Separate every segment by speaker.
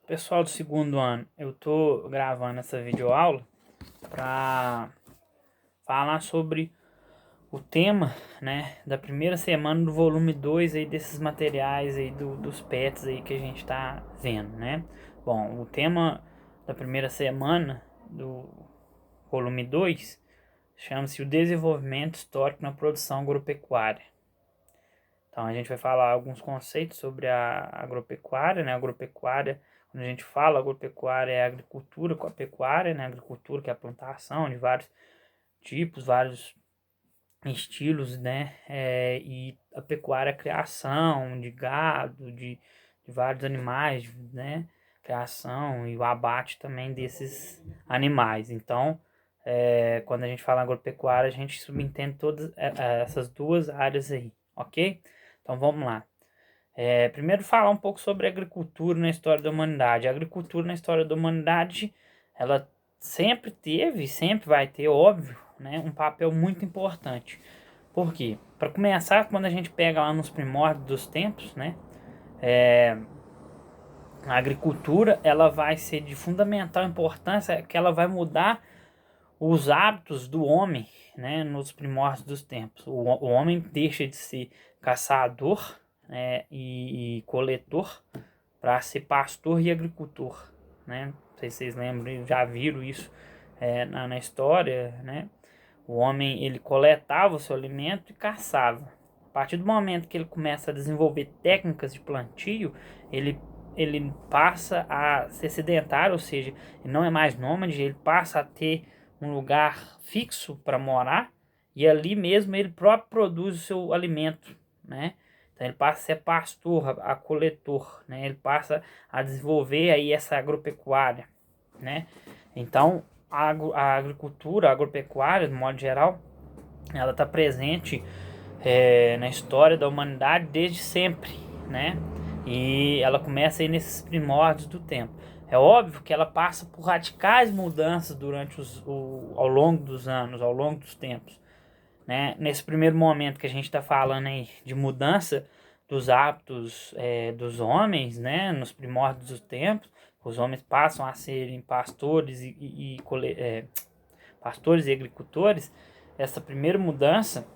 Speaker 1: Pessoal do segundo ano, eu tô gravando essa videoaula para falar sobre o tema, né, da primeira semana do volume 2 aí desses materiais aí dos PETs aí que a gente tá vendo, né? Bom, o tema da primeira semana do volume 2 chama-se o desenvolvimento histórico na produção agropecuária. Então a gente vai falar alguns conceitos sobre a agropecuária, né? Agropecuária, quando a gente fala agropecuária é a agricultura com a pecuária, né? A agricultura que é a plantação de vários tipos, vários estilos, né? E a pecuária é a criação de gado, de vários animais, né? Criação e o abate também desses animais. Então, quando a gente fala agropecuária, a gente subentende todas essas duas áreas aí, ok? Então vamos lá. Primeiro falar um pouco sobre a agricultura na história da humanidade. A agricultura na história da humanidade, ela sempre teve, sempre vai ter, óbvio, né, um papel muito importante. Por quê? Para começar, quando a gente pega lá nos primórdios dos tempos, né, a agricultura ela vai ser de fundamental importância, que ela vai mudar os hábitos do homem, né, nos primórdios dos tempos. O homem deixa de ser caçador, né, e coletor para ser pastor e agricultor, né? Não sei se vocês lembram, já viram isso na história, né? O homem ele coletava o seu alimento e caçava. A partir do momento que ele começa a desenvolver técnicas de plantio, ele ele passa a ser sedentário, ou seja, ele não é mais nômade, ele passa a ter um lugar fixo para morar e ali mesmo ele próprio produz o seu alimento, né? Então ele passa a ser pastor, a coletor, né? Ele passa a desenvolver aí essa agropecuária, né? Então a agricultura, a agropecuária, de modo geral, ela está presente na história da humanidade desde sempre, né? E ela começa aí nesses primórdios do tempo. É óbvio que ela passa por radicais mudanças durante ao longo dos anos, ao longo dos tempos, né? Nesse primeiro momento que a gente está falando aí de mudança dos hábitos dos homens, né? Nos primórdios dos tempos, os homens passam a serem pastores pastores e agricultores. Essa primeira mudança,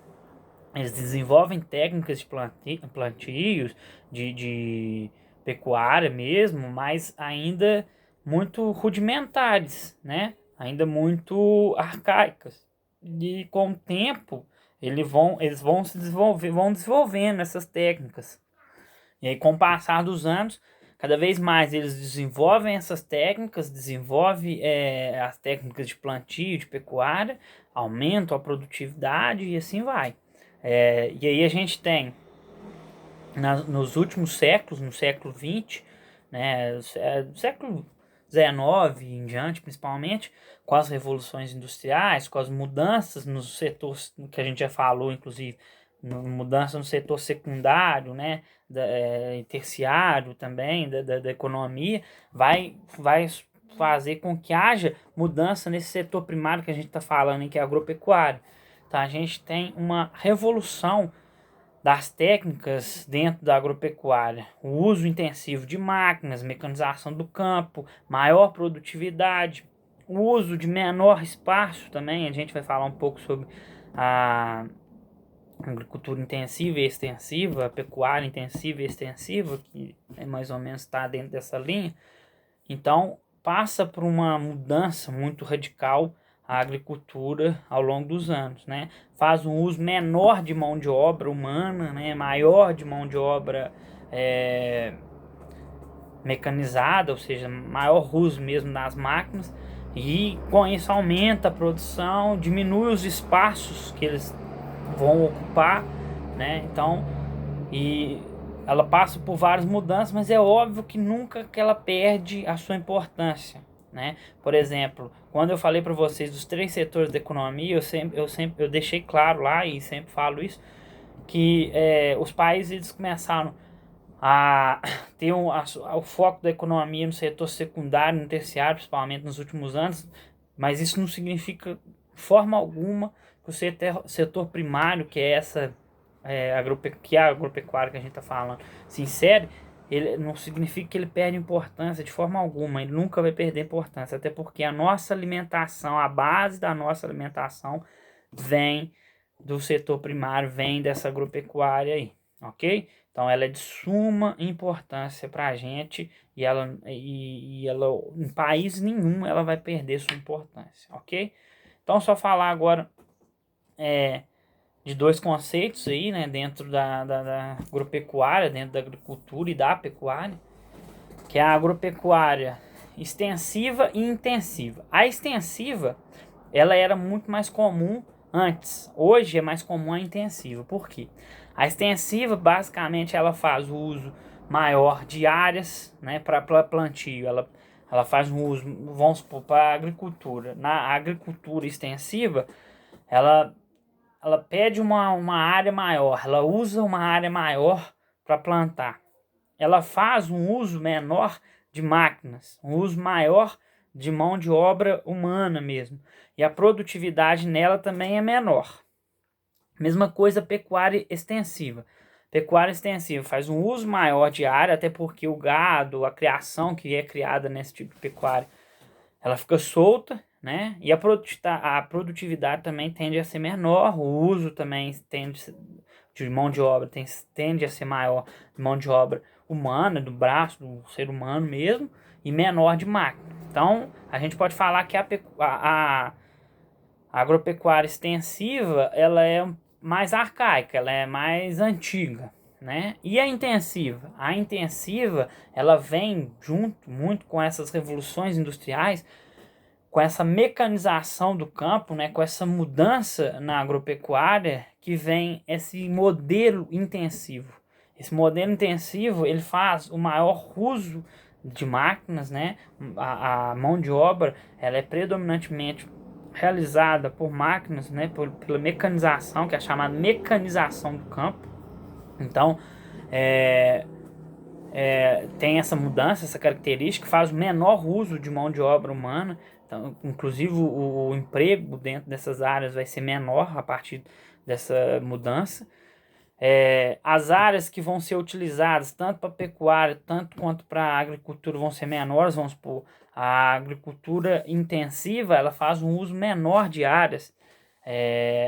Speaker 1: eles desenvolvem técnicas de plantios, de pecuária mesmo, mas ainda muito rudimentares, né? Ainda muito arcaicas. E com o tempo, eles vão se desenvolver, vão desenvolvendo essas técnicas. E aí, com o passar dos anos, cada vez mais eles desenvolvem essas técnicas, desenvolvem as técnicas de plantio, de pecuária, aumentam a produtividade e assim vai. E aí a gente tem, nos últimos séculos, no século XX, né, do século XIX em diante, principalmente, com as revoluções industriais, com as mudanças nos setores que a gente já falou, inclusive, mudança no setor secundário, né, terciário também, da economia, vai fazer com que haja mudança nesse setor primário que a gente está falando, que é agropecuário. Então a gente tem uma revolução das técnicas dentro da agropecuária, o uso intensivo de máquinas, mecanização do campo, maior produtividade, o uso de menor espaço também. A gente vai falar um pouco sobre a agricultura intensiva e extensiva, a pecuária intensiva e extensiva, que mais ou menos está dentro dessa linha. Então, passa por uma mudança muito radical a agricultura ao longo dos anos, né? Faz um uso menor de mão de obra humana, né? Maior de mão de obra mecanizada, ou seja, maior uso mesmo das máquinas, e com isso aumenta a produção, diminui os espaços que eles vão ocupar, né? Então, e ela passa por várias mudanças, mas é óbvio que nunca que ela perde a sua importância, né? Por exemplo, quando eu falei para vocês dos três setores da economia, eu deixei claro lá e sempre falo isso, que os países eles começaram a ter o foco da economia no setor secundário, no terciário, principalmente nos últimos anos, mas isso não significa de forma alguma que o setor primário, que é essa que é a agropecuária que a gente está falando, se insere, ele não significa que ele perde importância de forma alguma, ele nunca vai perder importância, até porque a nossa alimentação, a base da nossa alimentação vem do setor primário, vem dessa agropecuária aí, ok? Então ela é de suma importância para a gente e ela em país nenhum ela vai perder sua importância, ok? Então só falar agora de dois conceitos aí, né, dentro da agropecuária, dentro da agricultura e da pecuária, que é a agropecuária extensiva e intensiva. A extensiva, ela era muito mais comum antes. Hoje é mais comum a intensiva. Por quê? A extensiva, basicamente, ela faz o uso maior de áreas, né, para plantio. Ela faz um uso, vamos supor, para a agricultura. Na agricultura extensiva, ela, ela pede uma área maior, ela usa uma área maior para plantar. Ela faz um uso menor de máquinas, um uso maior de mão de obra humana mesmo. E a produtividade nela também é menor. Mesma coisa pecuária extensiva. Pecuária extensiva faz um uso maior de área, até porque o gado, a criação que é criada nesse tipo de pecuária, ela fica solta, né? E a produtividade também tende a ser menor, o uso também de mão de obra tende a ser maior, de mão de obra humana, do braço, do ser humano mesmo, e menor de máquina. Então, a gente pode falar que a agropecuária extensiva, ela é mais arcaica, ela é mais antiga, né? E a intensiva? A intensiva, ela vem junto muito com essas revoluções industriais, com essa mecanização do campo, né, com essa mudança na agropecuária, que vem esse modelo intensivo. Esse modelo intensivo, ele faz o maior uso de máquinas, né? A mão de obra, ela é predominantemente realizada por máquinas, né, pela mecanização, que é a chamada mecanização do campo. Então, tem essa mudança, essa característica, faz o menor uso de mão de obra humana. Então, inclusive o emprego dentro dessas áreas vai ser menor a partir dessa mudança. As áreas que vão ser utilizadas tanto para pecuária, tanto quanto para agricultura vão ser menores. Vamos supor, a agricultura intensiva, ela faz um uso menor de áreas.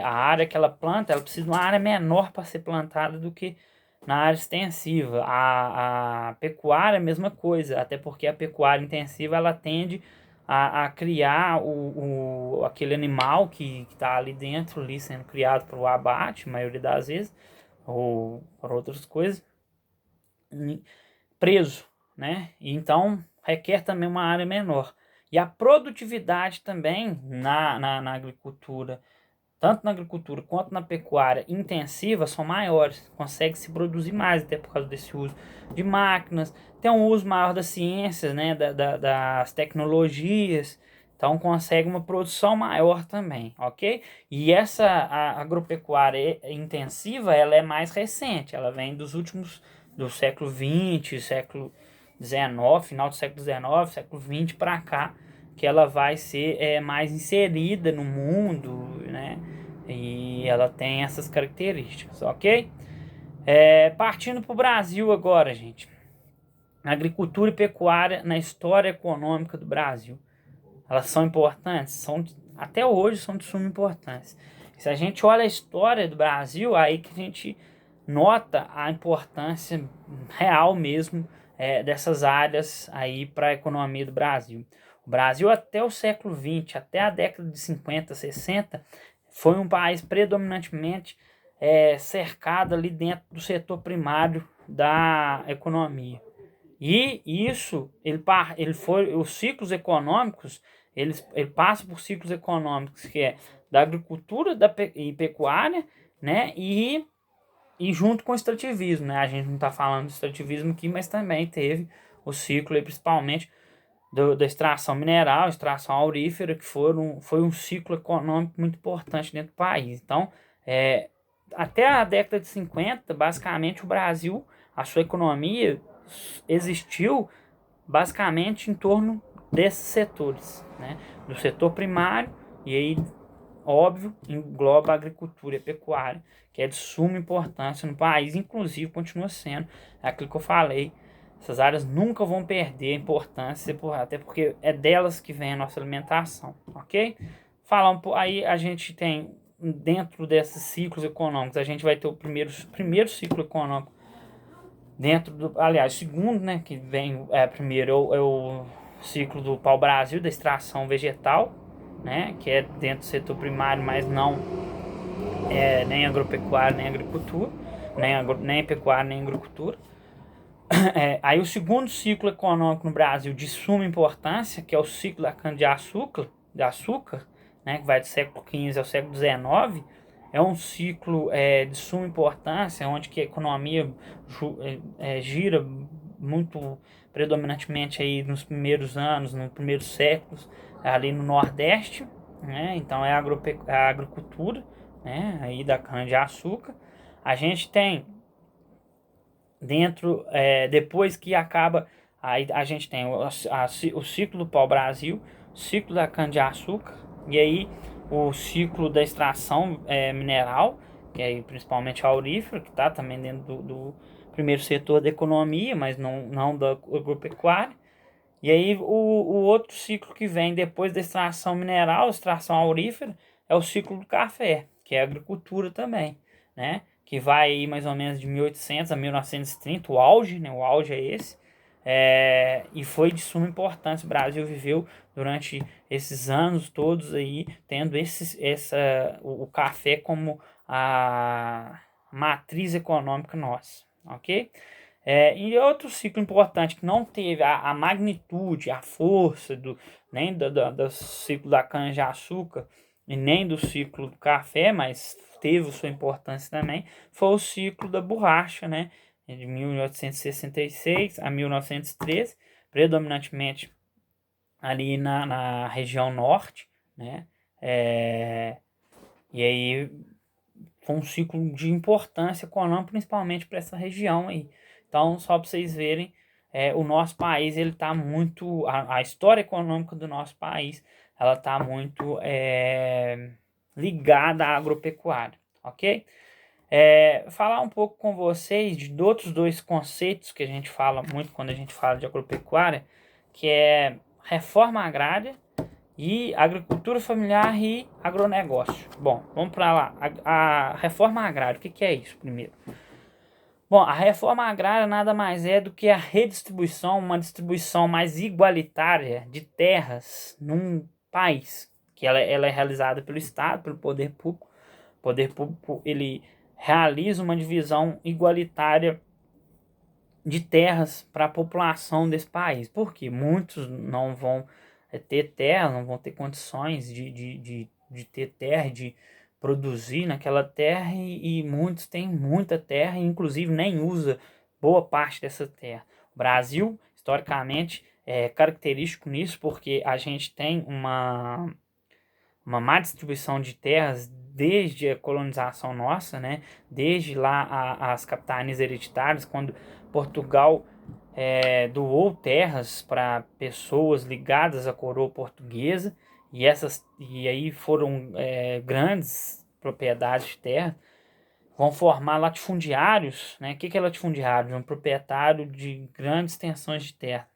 Speaker 1: A área que ela planta, ela precisa de uma área menor para ser plantada do que na área extensiva. A pecuária é a mesma coisa, até porque a pecuária intensiva ela tende a criar aquele animal que está ali dentro, ali sendo criado para o abate, a maioria das vezes, ou para outras coisas, preso, né? E então requer também uma área menor. E a produtividade também na agricultura, tanto na agricultura quanto na pecuária intensiva, são maiores. Consegue se produzir mais, até por causa desse uso de máquinas. Tem um uso maior das ciências, né, das tecnologias. Então consegue uma produção maior também, ok? E essa agropecuária intensiva, ela é mais recente. Ela vem do século XX, século XIX, final do século XIX, século XX para cá, que ela vai ser mais inserida no mundo, né? E ela tem essas características, ok? Partindo para o Brasil agora, gente. Agricultura e pecuária na história econômica do Brasil. Elas são importantes? Até hoje são de suma importância. Se a gente olha a história do Brasil, aí que a gente nota a importância real mesmo dessas áreas aí para a economia do Brasil. O Brasil até o século XX, até a década de 50, 60, foi um país predominantemente cercado ali dentro do setor primário da economia. E isso, ele foi, os ciclos econômicos, ele passa por ciclos econômicos que é da agricultura e pecuária, né, e junto com o extrativismo, né, a gente não está falando de extrativismo aqui, mas também teve o ciclo, aí, principalmente, da extração mineral, extração aurífera, que foi um ciclo econômico muito importante dentro do país. Então, até a década de 50, basicamente, o Brasil, a sua economia existiu basicamente em torno desses setores, né? Do setor primário, e aí, óbvio, engloba a agricultura e a pecuária, que é de suma importância no país, inclusive continua sendo aquilo que eu falei Essas áreas nunca vão perder a importância, até porque é delas que vem a nossa alimentação, ok? Falar um pouco, aí a gente tem, dentro desses ciclos econômicos, a gente vai ter o primeiro ciclo econômico dentro do, aliás, segundo, né, que vem, primeiro é o ciclo do pau-brasil, da extração vegetal, né, que é dentro do setor primário, mas não nem agropecuária, nem agricultura, nem pecuária, nem agricultura. Aí o segundo ciclo econômico no Brasil de suma importância, que é o ciclo da cana-de-açúcar, né, que vai do século XV ao século XIX, é um ciclo de suma importância, onde que a economia gira muito predominantemente aí nos primeiros anos, nos primeiros séculos, ali no Nordeste, né? Então é a agricultura, né, aí da cana-de-açúcar. A gente tem dentro, depois que acaba, aí a gente tem o ciclo do pau-brasil, o ciclo da cana-de-açúcar, e aí o ciclo da extração mineral, que é principalmente aurífera, que está também dentro do primeiro setor da economia, mas não da agropecuária. E aí o outro ciclo que vem depois da extração mineral, extração aurífera, é o ciclo do café, que é a agricultura também, né? Que vai aí mais ou menos de 1800 a 1930, o auge, né? O auge é esse. E foi de suma importância. O Brasil viveu durante esses anos todos aí, tendo o café como a matriz econômica nossa, ok? E outro ciclo importante que não teve a magnitude, a força nem do ciclo da cana-de-açúcar e nem do ciclo do café, mas teve sua importância também, foi o ciclo da borracha, né? De 1866 a 1913, predominantemente ali na região norte, né? E aí foi um ciclo de importância econômica, principalmente para essa região aí. Então, só para vocês verem, o nosso país, ele está muito, a história econômica do nosso país, ela está muito ligada à agropecuária, ok? Falar um pouco com vocês de outros dois conceitos que a gente fala muito quando a gente fala de agropecuária, que é reforma agrária e agricultura familiar e agronegócio. Bom, vamos para lá. A reforma agrária, o que é isso primeiro? Bom, a reforma agrária nada mais é do que a redistribuição, uma distribuição mais igualitária de terras num país, que ela é realizada pelo Estado, pelo poder público. O poder público, ele realiza uma divisão igualitária de terras para a população desse país. Porque muitos não vão ter terra, não vão ter condições de ter terra, de produzir naquela terra, e muitos têm muita terra e inclusive nem usa boa parte dessa terra. O Brasil, historicamente, é característico nisso porque a gente tem uma má distribuição de terras desde a colonização nossa, né? Desde lá as capitanias hereditárias, quando Portugal doou terras para pessoas ligadas à coroa portuguesa, e aí foram grandes propriedades de terra, vão formar latifundiários, né? O que é latifundiário? Um proprietário de grandes extensões de terra.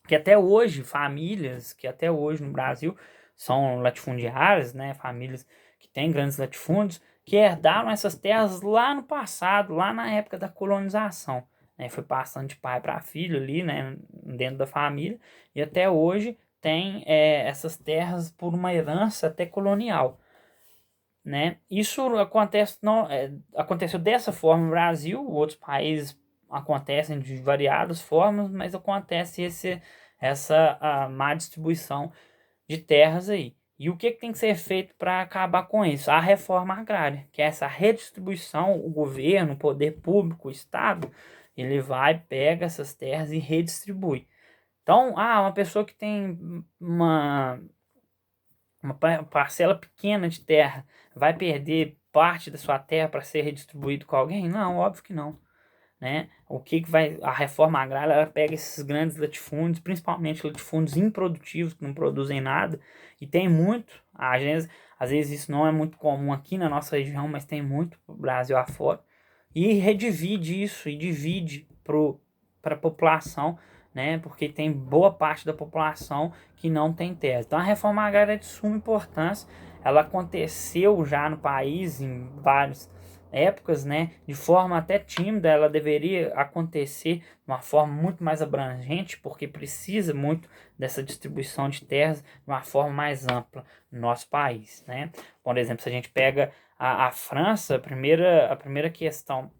Speaker 1: Que até hoje, famílias que até hoje no Brasil são latifundiárias, né? Famílias que têm grandes latifúndios, que herdaram essas terras lá no passado, lá na época da colonização, né? Foi passando de pai para filho ali, né? Dentro da família, e até hoje tem essas terras por uma herança até colonial, né? Isso acontece, não, aconteceu dessa forma no Brasil, outros países acontecem de variadas formas, mas acontece essa a má distribuição de terras aí. E o que tem que ser feito para acabar com isso? A reforma agrária, que é essa redistribuição, o governo, o poder público, o Estado, ele vai, pega essas terras e redistribui. Então, uma pessoa que tem uma parcela pequena de terra vai perder parte da sua terra para ser redistribuído com alguém? Não, óbvio que não, né? O que vai a reforma agrária, ela pega esses grandes latifúndios, principalmente latifúndios improdutivos que não produzem nada, e tem muito, às vezes isso não é muito comum aqui na nossa região, mas tem muito pro Brasil afora, e redivide isso e divide para a população, né? Porque tem boa parte da população que não tem terra. Então a reforma agrária é de suma importância. Ela aconteceu já no país em várias épocas, né? De forma até tímida, ela deveria acontecer de uma forma muito mais abrangente, porque precisa muito dessa distribuição de terras de uma forma mais ampla no nosso país, né? Por exemplo, se a gente pega a França, a primeira questão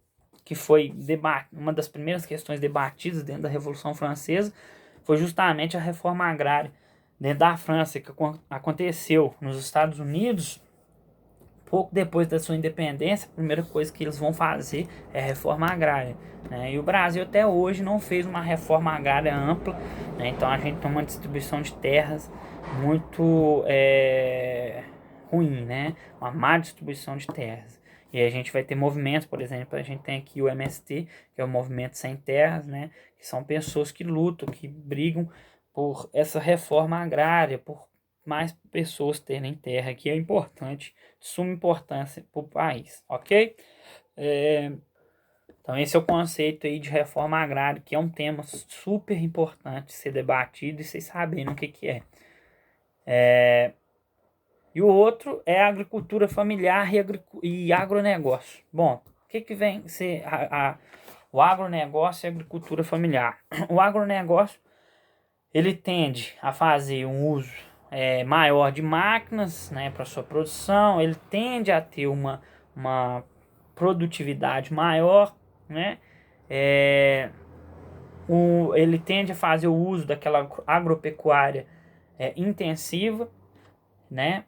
Speaker 1: que foi uma das primeiras questões debatidas dentro da Revolução Francesa foi justamente a reforma agrária dentro da França, que aconteceu nos Estados Unidos pouco depois da sua independência. A primeira coisa que eles vão fazer é a reforma agrária, né? E o Brasil até hoje não fez uma reforma agrária ampla, né? Então a gente tem uma distribuição de terras muito ruim, né? Uma má distribuição de terras. E a gente vai ter movimentos, por exemplo, a gente tem aqui o MST, que é o Movimento Sem Terras, né? Que são pessoas que lutam, que brigam por essa reforma agrária, por mais pessoas terem terra, que é importante, de suma importância para o país, ok? Então esse é o conceito aí de reforma agrária, que é um tema super importante ser debatido e vocês saberem o que é. E o outro é a agricultura familiar e agronegócio. Bom, o que vem ser o agronegócio e a agricultura familiar? O agronegócio, ele tende a fazer um uso maior de máquinas, né, para sua produção. Ele tende a ter uma produtividade maior, né? Ele tende a fazer o uso daquela agropecuária intensiva, né?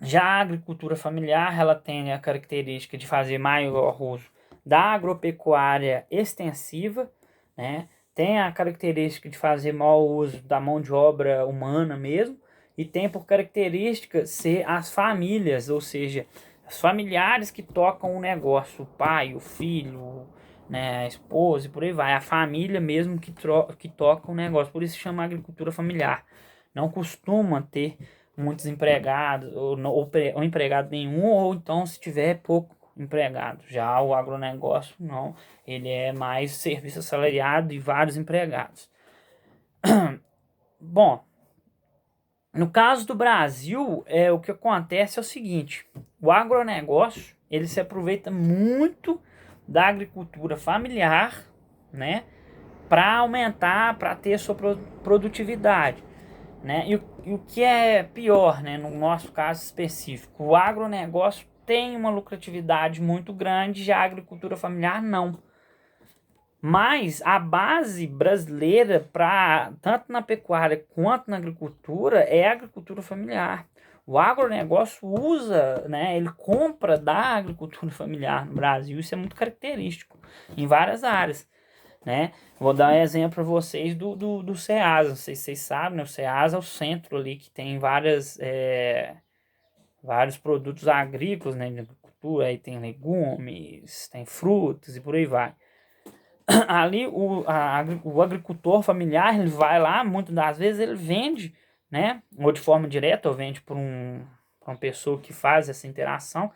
Speaker 1: Já a agricultura familiar, ela tem a característica de fazer maior uso da agropecuária extensiva, né? Tem a característica de fazer maior uso da mão de obra humana mesmo, e tem por característica ser as famílias, ou seja, os familiares que tocam o negócio, o pai, o filho, né, a esposa e por aí vai, a família mesmo que toca o negócio, por isso se chama agricultura familiar. Não costuma ter muitos empregados, ou empregado nenhum, ou então se tiver pouco empregado. Já o agronegócio não, ele é mais serviço assalariado e vários empregados. Bom, no caso do Brasil, o que acontece é o seguinte: o agronegócio ele se aproveita muito da agricultura familiar, né, para aumentar, para ter a sua produtividade, né? E o que é pior, né, no nosso caso específico, o agronegócio tem uma lucratividade muito grande, já a agricultura familiar não. Mas a base brasileira, tanto na pecuária quanto na agricultura, é a agricultura familiar. O agronegócio usa, né, ele compra da agricultura familiar no Brasil, isso é muito característico em várias áreas, né? Vou dar um exemplo para vocês do Ceasa. Não sei se vocês sabem, né? O Ceasa é o centro ali que tem vários produtos agrícolas, né, de agricultura. Aí tem legumes, tem frutas e por aí vai. Ali o agricultor familiar, ele vai lá, muitas das vezes ele vende, né, ou de forma direta, ou vende para uma pessoa que faz essa interação,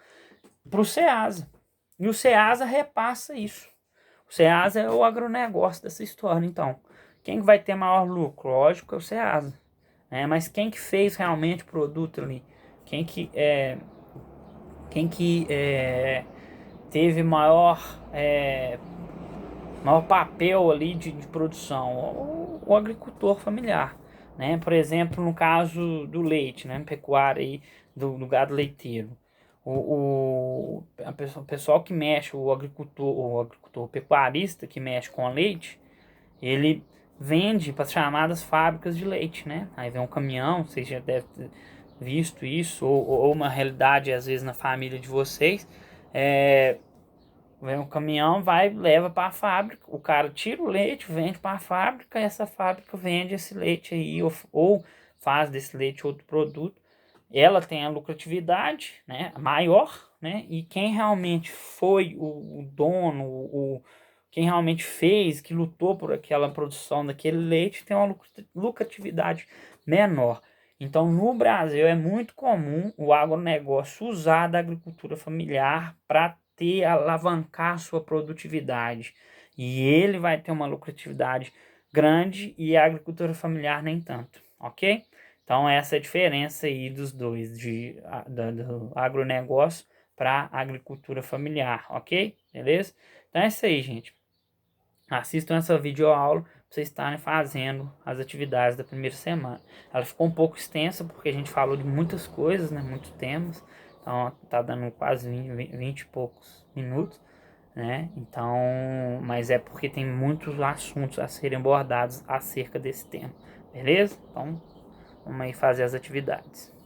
Speaker 1: para o Ceasa. E o Ceasa repassa isso. O Ceasa é o agronegócio dessa história, então. Quem vai ter maior lucro? Lógico, é o Ceasa. Né? Mas quem que fez realmente o produto ali? Quem que teve maior papel ali de produção? O agricultor familiar. Né? Por exemplo, no caso do leite, né? Pecuária aí, do gado leiteiro. O pessoal que mexe, o pecuarista que mexe com leite, ele vende para as chamadas fábricas de leite, né? Aí vem um caminhão, vocês já devem ter visto isso, ou uma realidade às vezes na família de vocês. Vem um caminhão, leva para a fábrica, o cara tira o leite, vende para a fábrica, e essa fábrica vende esse leite aí, ou faz desse leite outro produto. Ela tem a lucratividade, né, maior, né, e quem realmente foi o dono, quem realmente fez, que lutou por aquela produção daquele leite, tem uma lucratividade menor. Então, no Brasil, é muito comum o agronegócio usar da agricultura familiar para alavancar sua produtividade. e ele vai ter uma lucratividade grande e a agricultura familiar nem tanto, ok? Então essa é a diferença aí dos dois, do agronegócio para agricultura familiar, ok? Beleza? Então é isso aí, gente. Assistam essa videoaula para vocês estarem fazendo as atividades da primeira semana. Ela ficou um pouco extensa porque a gente falou de muitas coisas, né? Muitos temas. Então tá dando quase 20 e poucos minutos, né? Então, mas é porque tem muitos assuntos a serem abordados acerca desse tema. Beleza? Então, vamos aí fazer as atividades.